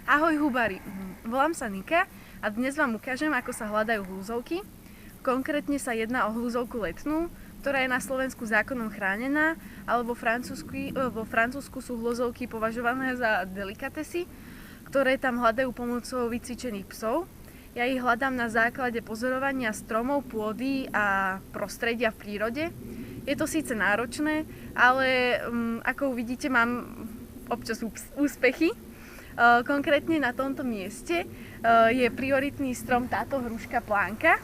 Ahoj hubári, volám sa Nika a dnes vám ukážem, ako sa hľadajú hľuzovky. Konkrétne sa jedná o hľuzovku letnú, ktorá je na Slovensku zákonom chránená, ale vo Francúzsku sú hľuzovky považované za delikatesy, ktoré tam hľadajú pomocou vycvičených psov. Ja ich hľadám na základe pozorovania stromov, pôdy a prostredia v prírode. Je to síce náročné, ale ako uvidíte, mám občas úspechy. Konkrétne na tomto mieste je prioritný strom táto hruška plánka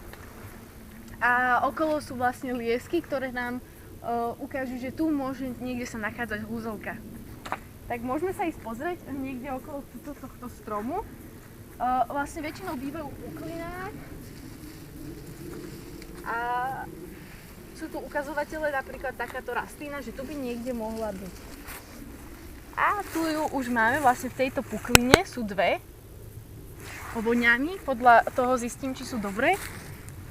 a okolo sú vlastne liesky, ktoré nám ukážu, že tu môže niekde sa nachádzať hľuzovka. Tak môžeme sa ísť pozrieť niekde okolo tohto stromu. Vlastne väčšinou bývajú v puklinách a sú tu ukazovatele, napríklad takáto rastlina, že tu by niekde mohla byť. A tu ju už máme, vlastne v tejto pukline sú dve. Voňami, podľa toho zistím, či sú dobré.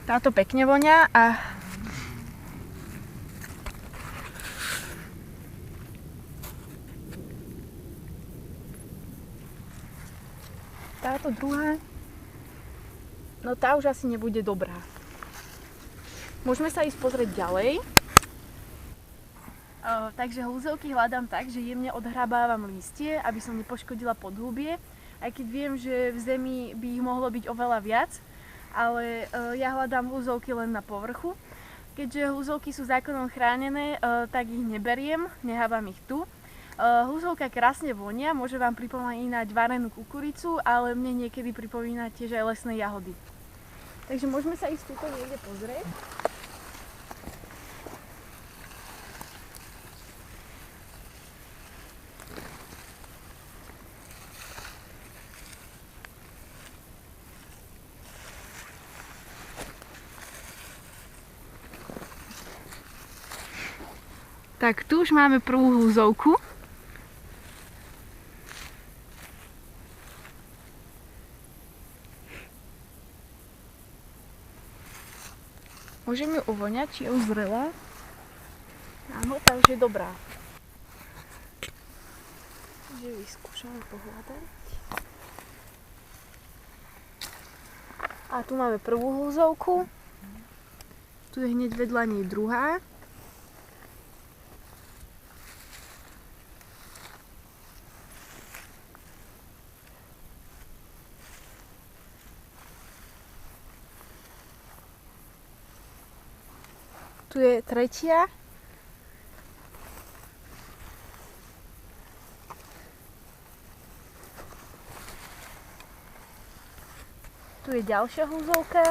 Táto pekne voňa a táto druhá, no tá už asi nebude dobrá. Môžeme sa ísť pozrieť ďalej. Takže hľuzovky hľadám tak, že jemne odhrabávam lístie, aby som nepoškodila podhubie, aj keď viem, že v zemi by ich mohlo byť oveľa viac, ale ja hľadám hľuzovky len na povrchu. Keďže hľuzovky sú zákonom chránené, tak ich neberiem, nehávam ich tu. Hľuzovka krásne vonia, môže vám pripomínať varenú kukuricu, ale mne niekedy pripomína tiež aj lesné jahody. Takže môžeme sa ísť tuto niekde pozrieť. Tak tu už máme prvú hľuzovku. Môžem ju uvoňať, či je už zrelá. Áno, takže dobrá. Takže ju vyskúšame pohľadať. A tu máme prvú hľuzovku. Tu je hneď vedľa nej druhá. Tu je tretia. Tu je ďalšia hľuzovka.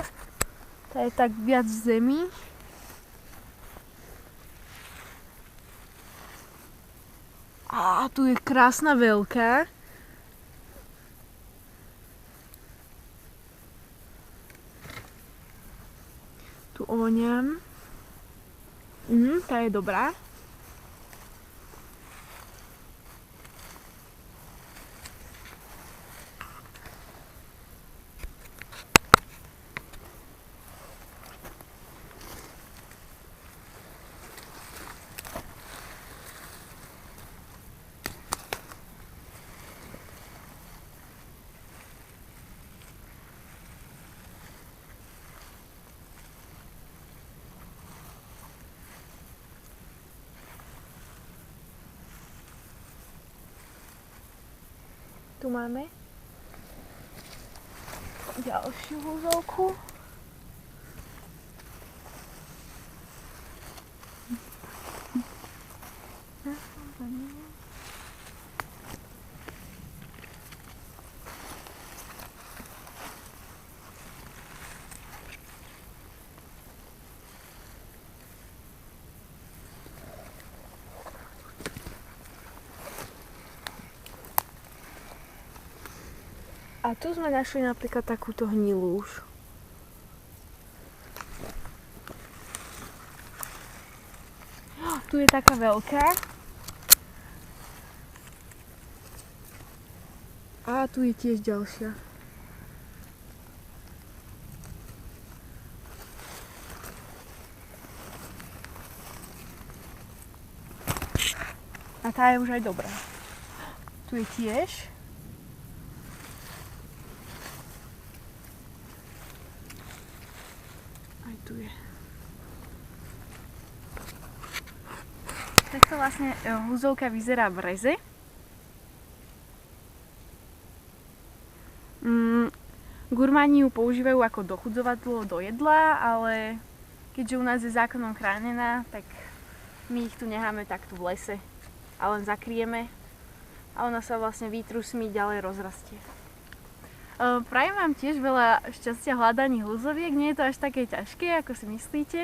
Tá je tak viac v zemi. A tu je krásna veľká. Tu ovoňam. Tá je dobrá. Tu máme ďalšiu hľuzovku. A tu sme našli napríklad takúto hnilú už. Tu je taká veľká. A tu je tiež ďalšia. A tá je už aj dobrá. Tu je tiež. Takto vlastne húzovka vyzerá v reze. Gurmáni ju používajú ako dochudzovadlo do jedla, ale keďže u nás je zákonom chránená, tak my ich tu necháme takto v lese a len zakrieme a ona sa vlastne výtrusmi ďalej rozrastie. Prajem vám tiež veľa šťastia v hľadaní hľuzoviek, nie je to až také ťažké, ako si myslíte.